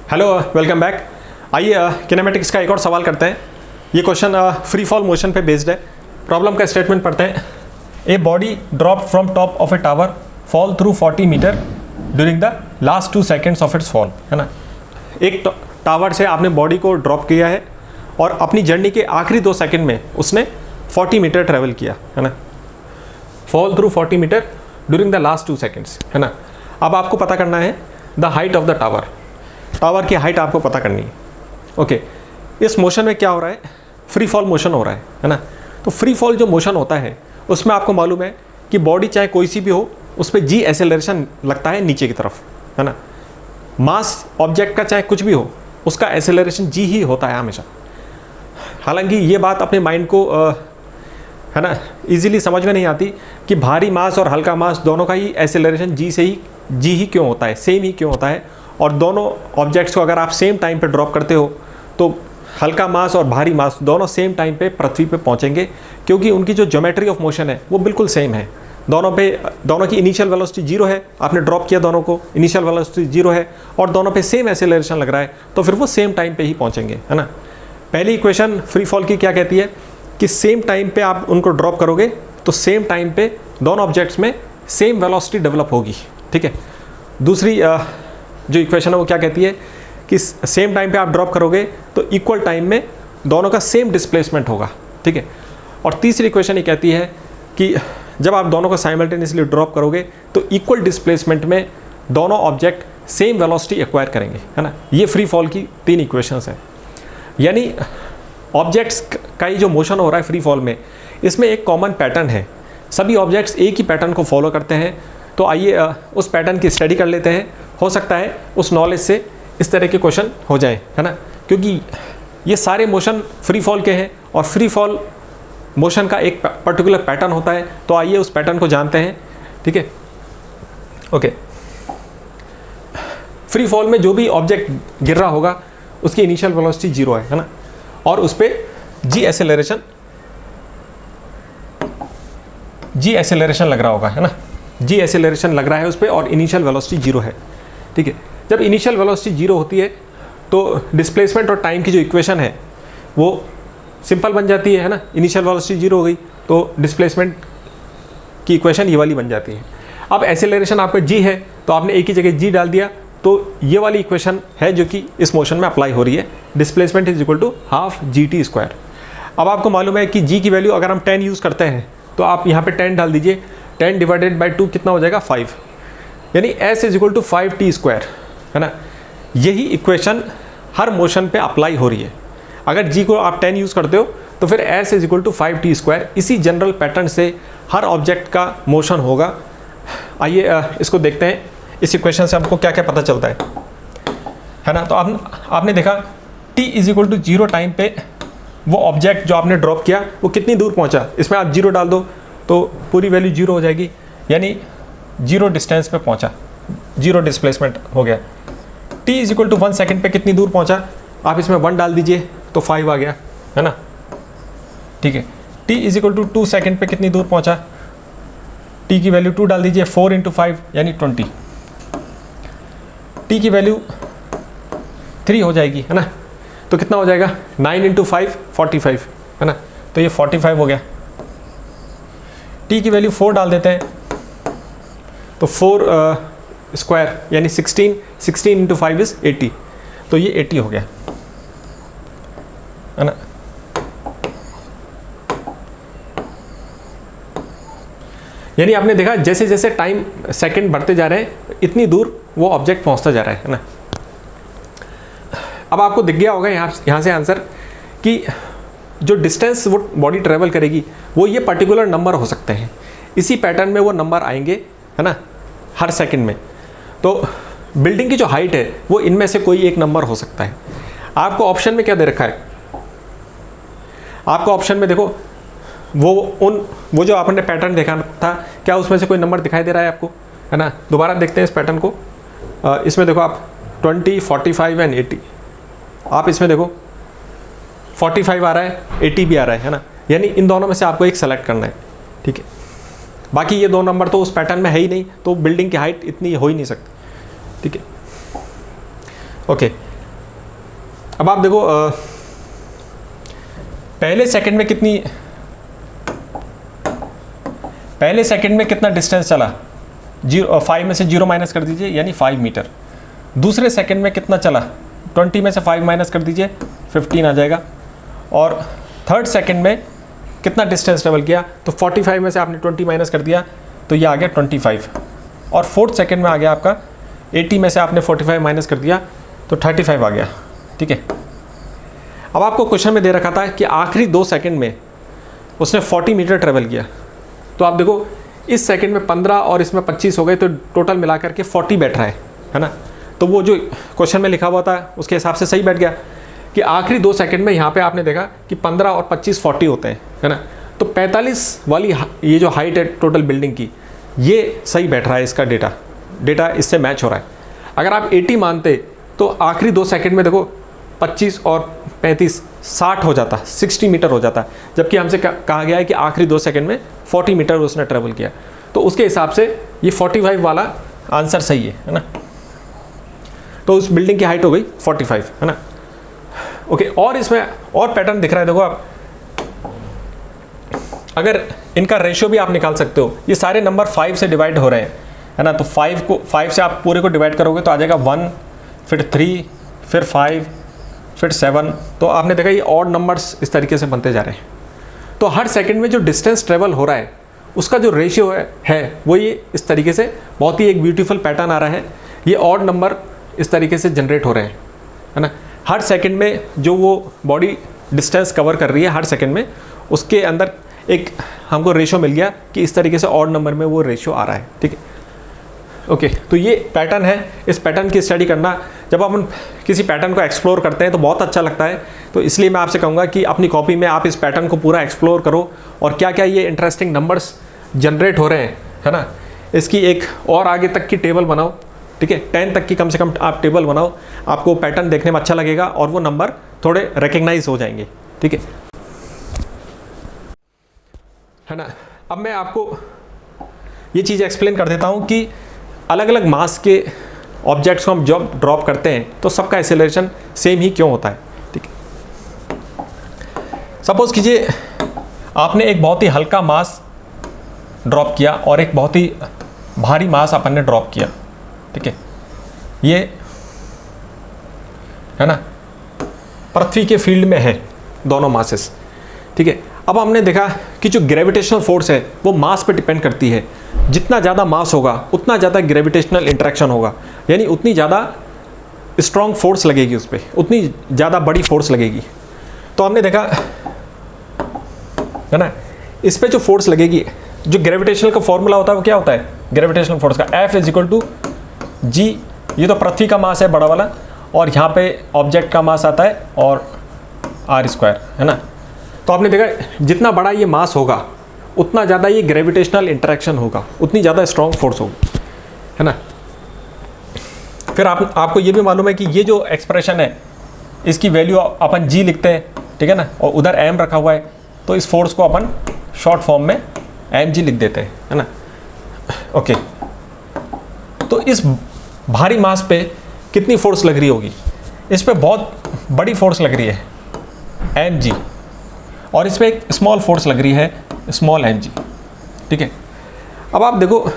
Hello, welcome back. आइए kinematics का एक और सवाल करते हैं। ये क्वेश्चन फ्री फॉल मोशन पे बेस्ड है। प्रॉब्लम का स्टेटमेंट पढ़ते हैं। A body drop from top of a tower fall through 40 metre during the last 2 seconds of its fall, है ना। एक टावर से आपने बॉडी को ड्रॉप किया है और अपनी जर्नी के आखिरी 2 सेकेंड में उसने 40 मीटर ट्रेवल किया, है ना। Fall through 40 metre during the last 2 seconds, है ना। अब आपको पता करना है the height of the tower. Tower की हाइट आपको पता करनी है। ओके, इस मोशन में क्या हो रहा है? फ्री फॉल मोशन हो रहा है ना। तो फ्री फॉल जो मोशन होता है उसमें आपको मालूम है कि बॉडी चाहे कोई सी भी हो उस पर जी एसेलरेशन लगता है नीचे की तरफ, है ना। मास ऑब्जेक्ट का चाहे कुछ भी हो उसका एसेलरेशन जी ही होता है हमेशा। हालांकि ये बात अपने माइंड को है ना इजीली समझ में नहीं आती कि भारी मास और हल्का मास दोनों का ही एसेलरेशन जी ही क्यों होता है, सेम ही क्यों होता है। और दोनों ऑब्जेक्ट्स को अगर आप सेम टाइम पे ड्रॉप करते हो तो हल्का मास और भारी मास दोनों सेम टाइम पे पृथ्वी पे पहुंचेंगे, क्योंकि उनकी जो ज्योमेट्री ऑफ मोशन है वो बिल्कुल सेम है। दोनों की इनिशियल वेलोसिटी 0 है। आपने ड्रॉप किया दोनों को, इनिशियल वेलोसिटी 0 है और दोनों पे सेम एसेलरेशन लग रहा है, तो फिर वो सेम टाइम पे ही पहुंचेंगे, है ना। पहली इक्वेशन फ्री फॉल की क्या कहती है कि सेम टाइम पे आप उनको ड्रॉप करोगे तो सेम टाइम पे दोनों ऑब्जेक्ट्स में सेम वेलोसिटी डेवलप होगी, ठीक है। दूसरी जो इक्वेशन है वो क्या कहती है कि सेम टाइम पे आप ड्रॉप करोगे तो इक्वल टाइम में दोनों का सेम डिस्प्लेसमेंट होगा, ठीक है। और तीसरी इक्वेशन ये कहती है कि जब आप दोनों को साइमल्टेनियसली ड्रॉप करोगे तो इक्वल डिस्प्लेसमेंट में दोनों ऑब्जेक्ट सेम वेलोसिटी एक्वायर करेंगे, है ना। ये फ्री फॉल की 3 इक्वेशंस हैं। यानी ऑब्जेक्ट्स का ही जो मोशन हो रहा है फ्री फॉल में, इसमें एक कॉमन पैटर्न है। सभी ऑब्जेक्ट्स एक ही पैटर्न को फॉलो करते हैं। तो आइए उस पैटर्न की स्टडी कर लेते हैं। हो सकता है उस नॉलेज से इस तरह के क्वेश्चन हो जाए, है ना, क्योंकि ये सारे मोशन फ्री फॉल के हैं और फ्री फॉल मोशन का एक पर्टिकुलर पैटर्न होता है। तो आइए उस पैटर्न को जानते हैं, ठीक है। ओके, फ्री फॉल में जो भी ऑब्जेक्ट गिर रहा होगा उसकी इनिशियल वेलोसिटी 0 है ना, और उस पर जी एसेलरेशन लग रहा होगा, है ना। जी एसेलरेशन लग रहा है उस पर और इनिशियल वेलोसिटी 0 है, ठीक है। जब इनिशियल वेलोसिटी 0 होती है तो डिस्प्लेसमेंट और टाइम की जो इक्वेशन है वो सिंपल बन जाती है ना। इनिशियल वेलोसिटी 0 हो गई तो डिस्प्लेसमेंट की इक्वेशन ये वाली बन जाती है। अब एसेलरेशन आपका जी है तो आपने एक ही जगह जी डाल दिया, तो ये वाली इक्वेशन है जो कि इस मोशन में अप्लाई हो रही है। Displacement is equal to half GT²। अब आपको मालूम है कि जी की वैल्यू अगर हम 10 यूज़ करते हैं तो आप यहाँ पे 10 डाल दीजिए। 10 डिवाइडेड बाई 2 कितना हो जाएगा? 5, यानी S is equal to 5T², है ना। यही इक्वेशन हर मोशन पे अप्लाई हो रही है। अगर G को आप 10 यूज़ करते हो तो फिर S is equal to 5T²। इसी जनरल पैटर्न से हर ऑब्जेक्ट का मोशन होगा। आइए इसको देखते हैं। इस इक्वेशन से हमको क्या क्या पता चलता है ना। तो आपने देखा T is equal to 0 time पे वो ऑब्जेक्ट जो आपने ड्रॉप किया वो कितनी दूर पहुंचा। इसमें आप 0 डाल दो तो पूरी वैल्यू 0 हो जाएगी, यानी 0 डिस्टेंस पे पहुंचा, 0 डिस्प्लेसमेंट हो गया। T is equal to 1 second पे कितनी दूर पहुंचा, आप इसमें 1 डाल दीजिए तो 5 आ गया, है ना, ठीक है। T is equal to 2 second पे कितनी दूर पहुंचा, T की वैल्यू 2 डाल दीजिए, 4 × 5 यानी 20। T की वैल्यू 3 हो जाएगी, है ना, तो कितना हो जाएगा? 9 × 5 45, है ना, तो ये 45 हो गया। T की वैल्यू 4 डाल देते हैं तो 4 स्क्वायर यानी 16 × 5 इज 80, तो ये 80 हो गया, है ना। यानी आपने देखा जैसे जैसे टाइम सेकंड बढ़ते जा रहे हैं इतनी दूर वो ऑब्जेक्ट पहुंचता जा रहा है ना। अब आपको दिख गया होगा यहाँ से आंसर कि जो डिस्टेंस वो बॉडी ट्रेवल करेगी वो ये पर्टिकुलर नंबर हो सकते हैं। इसी पैटर्न में वो नंबर आएंगे, है ना, हर सेकंड में। तो बिल्डिंग की जो हाइट है वो इनमें से कोई एक नंबर हो सकता है। आपको ऑप्शन में क्या दे रखा है? आपको ऑप्शन में देखो वो जो आपने पैटर्न देखा था, क्या उसमें से कोई नंबर दिखाई दे रहा है आपको, है ना। दोबारा देखते हैं इस पैटर्न को। इसमें देखो आप 20, 45 एंड 80। आप इसमें देखो 45 आ रहा है, 80 भी आ रहा है ना। यानी इन दोनों में से आपको एक सेलेक्ट करना है, ठीक है। बाकी ये 2 नंबर तो उस पैटर्न में है ही नहीं, तो बिल्डिंग की हाइट इतनी हो ही नहीं सकती, ठीक है। ओके, अब आप देखो पहले सेकंड में कितना डिस्टेंस चला, 5 में से 0 माइनस कर दीजिए यानी 5 मीटर। दूसरे सेकंड में कितना चला, 20 में से 5 माइनस कर दीजिए 15 आ जाएगा। और थर्ड सेकंड में कितना डिस्टेंस ट्रेवल किया, तो 45 में से आपने 20 माइनस कर दिया तो ये आ गया 25। और फोर्थ सेकंड में आ गया आपका 80 में से आपने 45 माइनस कर दिया तो 35 आ गया। ठीक है, अब आपको क्वेश्चन में दे रखा था कि आखिरी 2 सेकंड में उसने 40 मीटर ट्रेवल किया। तो आप देखो इस सेकंड में 15 और इसमें 25 हो गए तो टोटल मिला करके 40 बैठ रहा है ना। तो वो जो क्वेश्चन में लिखा हुआ था उसके हिसाब से सही बैठ गया कि आखिरी 2 सेकंड में यहाँ पे आपने देखा कि 15 और 25 40 होते हैं, है ना। तो 45 वाली ये जो हाइट है टोटल बिल्डिंग की, ये सही बैठ रहा है, इसका डेटा इससे मैच हो रहा है। अगर आप 80 मानते तो आखिरी 2 सेकंड में देखो 25 और 35 60 हो जाता, 60 मीटर हो जाता, जबकि हमसे कहा गया है कि आखिरी 2 सेकंड में 40 मीटर उसने ट्रेवल किया। तो उसके हिसाब से ये 45 वाला आंसर सही है ना। तो उस बिल्डिंग की हाइट हो गई 45, है ना। ओके, और इसमें और पैटर्न दिख रहा है, देखो आप अगर इनका रेशियो भी आप निकाल सकते हो। ये सारे नंबर 5 से डिवाइड हो रहे हैं, है ना। तो 5 से आप पूरे को डिवाइड करोगे तो आ जाएगा 1, फिर 3, फिर 5, फिर 7। तो आपने देखा ये ऑड नंबर्स इस तरीके से बनते जा रहे हैं। तो हर सेकंड में जो डिस्टेंस ट्रेवल हो रहा है उसका जो रेशियो है वो ये इस तरीके से बहुत ही एक ब्यूटीफुल पैटर्न आ रहा है। ये ऑड नंबर इस तरीके से जनरेट हो रहे हैं, है ना। हर सेकंड में जो वो बॉडी डिस्टेंस कवर कर रही है हर सेकंड में, उसके अंदर एक हमको रेशियो मिल गया कि इस तरीके से ऑड नंबर में वो रेशियो आ रहा है। ठीक है, ओके। तो ये पैटर्न है, इस पैटर्न की स्टडी करना, जब अपन किसी पैटर्न को एक्सप्लोर करते हैं तो बहुत अच्छा लगता है। तो इसलिए मैं आपसे कहूँगा कि अपनी कॉपी में आप इस पैटर्न को पूरा एक्सप्लोर करो और क्या क्या ये इंटरेस्टिंग नंबर्स जनरेट हो रहे हैं, है ना, इसकी एक और आगे तक की टेबल बनाओ। ठीक है, 10 तक की कम से कम आप टेबल बनाओ, आपको पैटर्न देखने में अच्छा लगेगा और वो नंबर थोड़े रिकग्नाइज हो जाएंगे। ठीक है ना। अब मैं आपको ये चीज़ एक्सप्लेन कर देता हूँ कि अलग अलग मास के ऑब्जेक्ट्स को हम जब ड्रॉप करते हैं तो सबका एक्सेलरेशन सेम ही क्यों होता है। ठीक है, सपोज कीजिए आपने एक बहुत ही हल्का मास ड्रॉप किया और एक बहुत ही भारी मास अपन ने ड्रॉप किया। ठीक है, ये है ना पृथ्वी के फील्ड में है दोनों मासेस। ठीक है, अब हमने देखा कि जो ग्रेविटेशनल फोर्स है वो मास पे डिपेंड करती है। जितना ज़्यादा मास होगा उतना ज़्यादा ग्रेविटेशनल इंटरेक्शन होगा, यानी उतनी ज़्यादा स्ट्रॉन्ग फोर्स लगेगी उस पर, उतनी ज़्यादा बड़ी फोर्स लगेगी। तो हमने देखा है ना, इस पर जो फोर्स लगेगी, जो ग्रेविटेशनल का फॉर्मूला होता है वो क्या होता है ग्रेविटेशनल फोर्स का, F = G। ये तो पृथ्वी का मास है बड़ा वाला, और यहाँ पे ऑब्जेक्ट का मास आता है और r², है ना। तो आपने देखा जितना बड़ा ये मास होगा उतना ज़्यादा ये ग्रेविटेशनल इंटरेक्शन होगा, उतनी ज़्यादा स्ट्रॉन्ग फोर्स होगी, है ना। फिर आपको ये भी मालूम है कि ये जो एक्सप्रेशन है इसकी वैल्यू अपन G लिखते हैं, ठीक है ना, और उधर M रखा हुआ है, तो इस फोर्स को अपन शॉर्ट फॉर्म में mg लिख देते हैं, है ना। ओके, तो इस भारी मास पे कितनी फोर्स लग रही होगी, इस पे बहुत बड़ी फोर्स लग रही है mg, और इस पे एक स्मॉल फोर्स लग रही है स्मॉल mg। ठीक है, अब आप देखो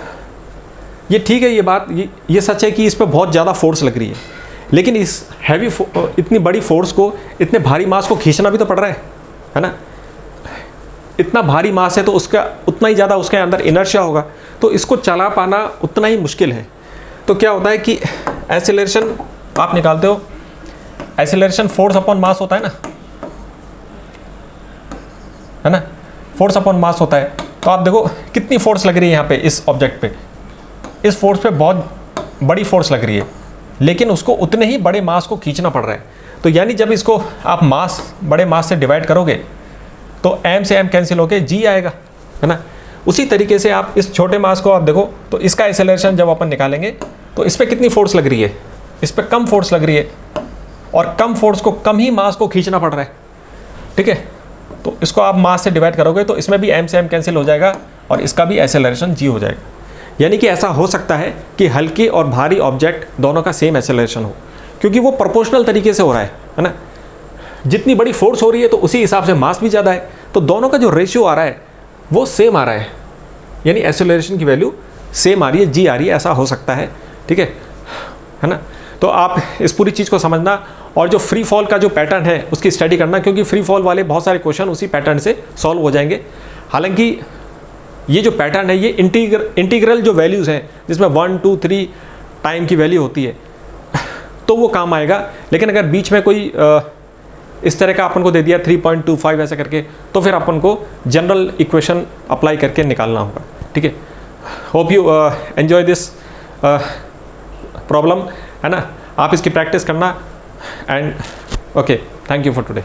ये ठीक है, ये बात ये सच है कि इस पे बहुत ज़्यादा फोर्स लग रही है, लेकिन इस इतनी बड़ी फोर्स को, इतने भारी मास को खींचना भी तो पड़ रहा है ना। इतना भारी मास है तो उसका उतना ही ज़्यादा उसके अंदर इनर्शिया होगा, तो इसको चला पाना उतना ही मुश्किल है। तो क्या होता है कि एक्सेलरेशन आप निकालते हो, एक्सेलरेशन फोर्स अपॉन मास होता है ना, है ना, फोर्स अपॉन मास होता है। तो आप देखो कितनी फोर्स लग रही है यहाँ पे इस ऑब्जेक्ट पे, इस फोर्स पे बहुत बड़ी फोर्स लग रही है, लेकिन उसको उतने ही बड़े मास को खींचना पड़ रहा है। तो यानी जब इसको आप मास बड़े मास से डिवाइड करोगे तो m से m कैंसिल होके g आएगा, है ना। उसी तरीके से आप इस छोटे मास को आप देखो तो इसका एक्सेलरेशन जब अपन निकालेंगे तो इस पर कितनी फोर्स लग रही है, इस पर कम फोर्स लग रही है, और कम फोर्स को कम ही मास को खींचना पड़ रहा है। ठीक है, तो इसको आप मास से डिवाइड करोगे तो इसमें भी m से m कैंसिल हो जाएगा और इसका भी एक्सेलरेशन g हो जाएगा। यानी कि ऐसा हो सकता है कि हल्की और भारी ऑब्जेक्ट दोनों का सेम एक्सेलरेशन हो, क्योंकि वो प्रोपोर्शनल तरीके से हो रहा है ना। जितनी बड़ी फोर्स हो रही है तो उसी हिसाब से मास भी ज़्यादा है, तो दोनों का जो रेशियो आ रहा है वो सेम आ रहा है, यानी एक्सेलरेशन की वैल्यू सेम आ रही है, जी आ रही है, ऐसा हो सकता है, ठीक है ना। तो आप इस पूरी चीज़ को समझना और जो फ्री फॉल का जो पैटर्न है उसकी स्टडी करना, क्योंकि फ्री फॉल वाले बहुत सारे क्वेश्चन उसी पैटर्न से सॉल्व हो जाएंगे। हालांकि ये जो पैटर्न है ये इंटीग्रल जो वैल्यूज़ हैं जिसमें 1, 2, 3 टाइम की वैल्यू होती है तो वो काम आएगा, लेकिन अगर बीच में कोई इस तरह का अपन को दे दिया 3.25 ऐसा करके, तो फिर अपन को जनरल इक्वेशन अप्लाई करके निकालना होगा, ठीक है। Hope you enjoy this problem, है ना। आप इसकी प्रैक्टिस करना and okay, thank you for today.